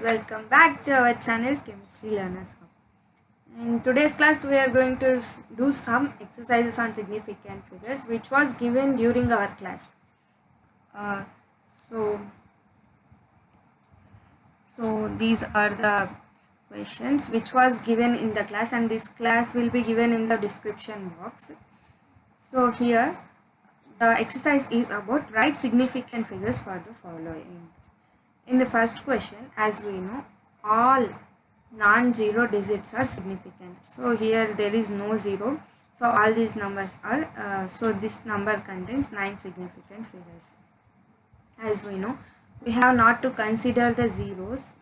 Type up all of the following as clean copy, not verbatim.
welcome back to our channel Chemistry Learners Hub. In today's class we are going to do some exercises on significant figures which was given during our class. Uh, so these are the questions which was given in the class, and this class will be given in the description box. So here the exercise is about write significant figures for the following. In the first question, as we know, all non-zero digits are significant. So here there is no zero. So all these numbers are, so this number contains 9 significant figures. As we know, we have not to consider the zeros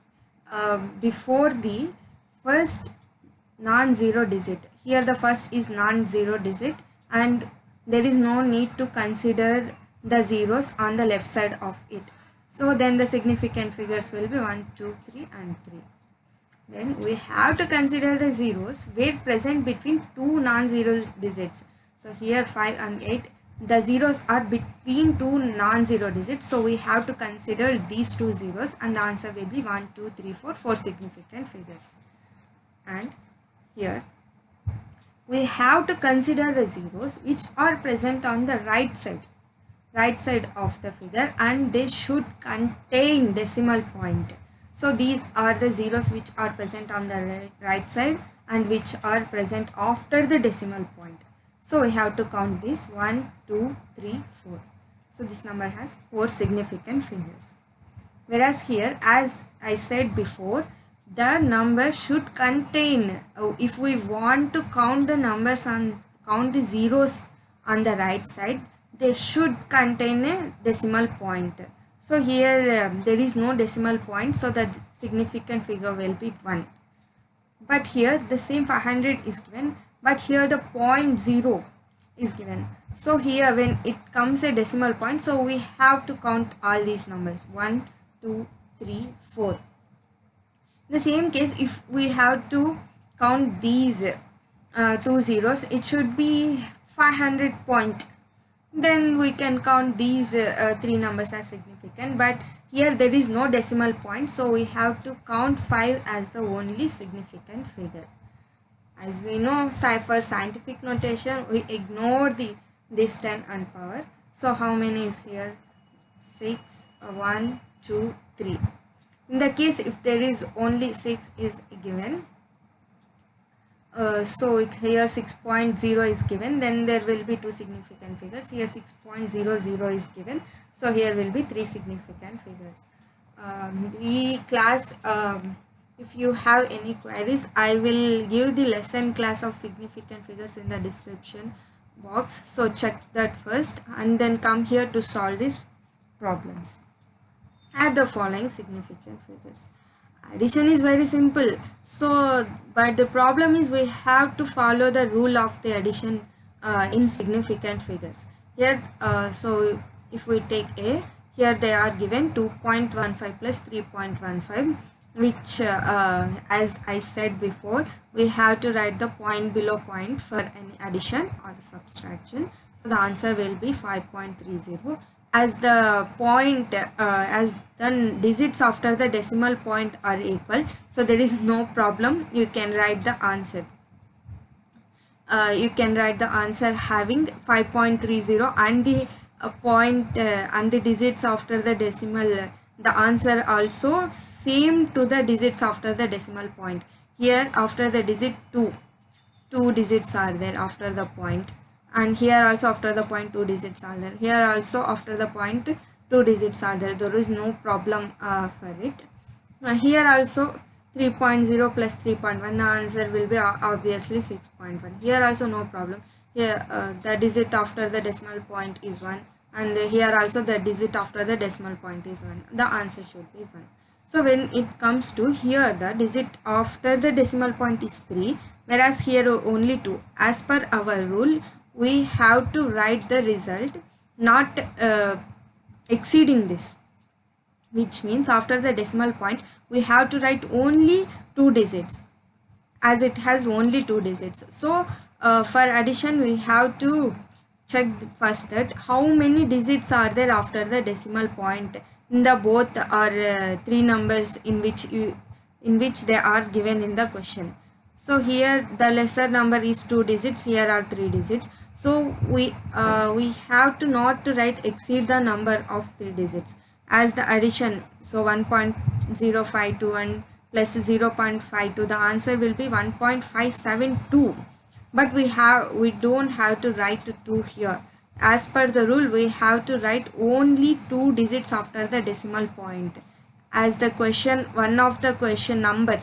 before the first non-zero digit. Here the first is non-zero digit, and there is no need to consider the zeros on the left side of it. So then the significant figures will be 1, 2, 3 and 3. Then we have to consider the zeros where present between two non-zero digits. So here 5 and 8, the zeros are between two non-zero digits. So we have to consider these two zeros, and the answer will be 1, 2, 3, 4, 4 significant figures. And here we have to consider the zeros which are present on the right side of the figure, and they should contain decimal point. So these are the zeros which are present on the right side and which are present after the decimal point. So we have to count this 1, 2, 3, 4. So this number has 4 significant figures. Whereas here, as I said before, the number should contain, if we want to count the numbers and count the zeros on the right side, they should contain a decimal point. So here there is no decimal point, so the significant figure will be 1. But here the same 500 is given, but here the 0.0 is given. So here when it comes a decimal point, so we have to count all these numbers 1, 2, 3, 4. In the same case, if we have to count these two zeros, it should be 500 point. Then we can count these three numbers as significant, but here there is no decimal point, so we have to count 5 as the only significant figure. As we know, for scientific notation, we ignore this 10 and power. So how many is here? 6, 1, 2, 3. In the case if there is only 6 is given, so here 6.0 is given, then there will be 2 significant figures. Here 6.00 is given, so here will be 3 significant figures. If you have any queries, I will give the lesson class of significant figures in the description box, so check that first and then come here to solve these problems. Add the following significant figures. Addition is very simple, so but the problem is we have to follow the rule of the addition in significant figures. Here so if we take A, here they are given 2.15 plus 3.15, which as I said before, we have to write the point below point for any addition or subtraction. So the answer will be 5.30. As the point, as the digits after the decimal point are equal, so there is no problem. You can write the answer. You can write the answer having 5.30 and the point and the digits after the decimal. The answer also same to the digits after the decimal point. Here after the digit 2 digits are there after the point. And here also after the point 2 digits are there. Here also after the point 2 digits are there. There is no problem for it. Here also 3.0 plus 3.1. The answer will be obviously 6.1. Here also no problem. Here the digit after the decimal point is 1. And here also the digit after the decimal point is 1. The answer should be 1. So when it comes to here, the digit after the decimal point is 3. Whereas here only 2. As per our rule, we have to write the result not exceeding this, which means after the decimal point we have to write only 2 digits, as it has only 2 digits. So for addition we have to check first that how many digits are there after the decimal point. in the both or three numbers in which they are given in the question. So here the lesser number is 2 digits, here are 3 digits. So we have to not to write exceed the number of 3 digits as the addition. So 1.052 and plus 0.52, the answer will be 1.572. But we don't have to write 2 here. As per the rule, we have to write only 2 digits after the decimal point, as the question, one of the question number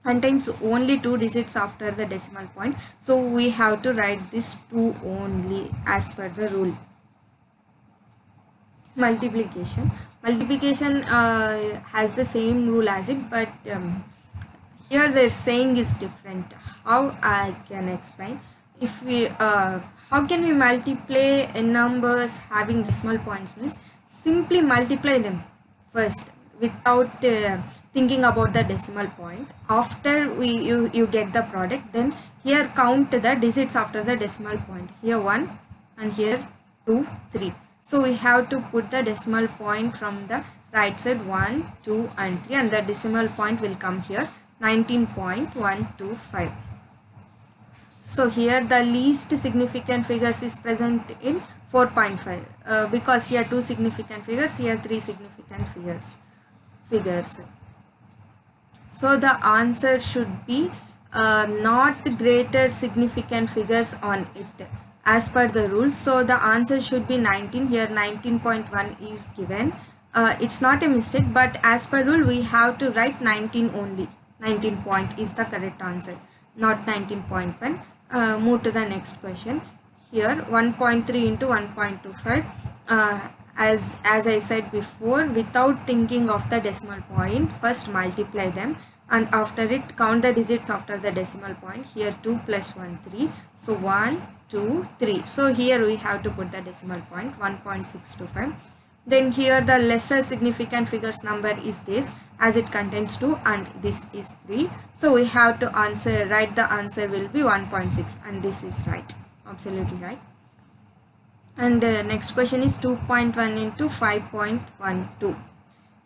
contains only 2 digits after the decimal point. So we have to write this 2 only as per the rule. Multiplication has the same rule as it, but here their saying is different. How I can explain? If we how can we multiply numbers having decimal points? Means simply multiply them first without thinking about the decimal point. After you get the product, then here count the digits after the decimal point. Here 1 and here 2, 3. So we have to put the decimal point from the right side, 1, 2 and 3, and the decimal point will come here 19.125. So here the least significant figures is present in 4.5 because here 2 significant figures, here 3 significant figures. So the answer should be not greater significant figures on it as per the rule. So the answer should be 19. Here 19.1 is given. It's not a mistake, but as per rule we have to write 19 only. 19 point is the correct answer, not 19.1. Move to the next question. Here 1.3 into 1.25. As I said before, without thinking of the decimal point, first multiply them, and after it count the digits after the decimal point. Here 2 plus 1, 3. So 1, 2, 3. So here we have to put the decimal point 1.625. Then here the lesser significant figures number is this, as it contains 2 and this is 3. So we have to write the answer will be 1.6, and this is right, absolutely right. And next question is 2.1 into 5.12.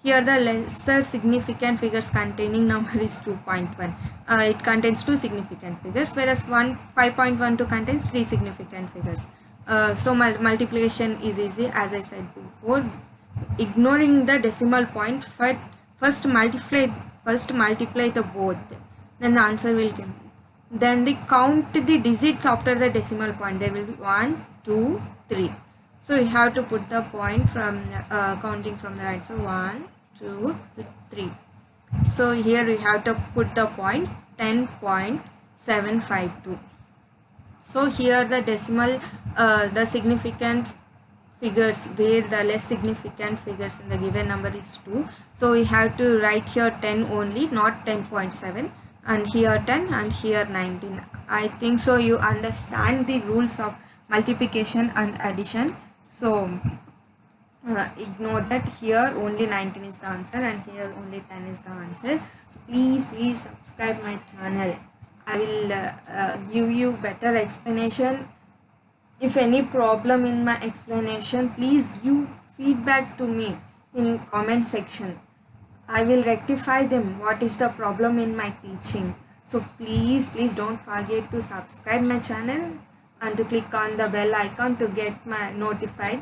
Here the lesser significant figures containing number is 2.1. It contains 2 significant figures, whereas 5.12 contains 3 significant figures. So multiplication is easy, as I said before. Ignoring the decimal point, first multiply the both, then the answer will come. Then they count the digits after the decimal point. There will be 1, 2, 3. So you have to put the point from counting from the right. So 1, 2, 3. So here we have to put the point 10.752. So here the decimal, the significant figures, where the less significant figures in the given number is 2. So we have to write here 10 only, not 10.7, and here 10 and here 19. I think so you understand the rules of multiplication and addition. So ignore that. Here only 19 is the answer and here only 10 is the answer. So please subscribe my channel. I will give you better explanation. If any problem in my explanation, please give feedback to me in comment section. I will rectify them, what is the problem in my teaching. So please don't forget to subscribe my channel and to click on the bell icon to get my notified.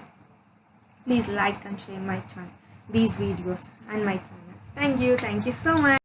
Please like and share my channel, these videos and my channel. Thank you so much.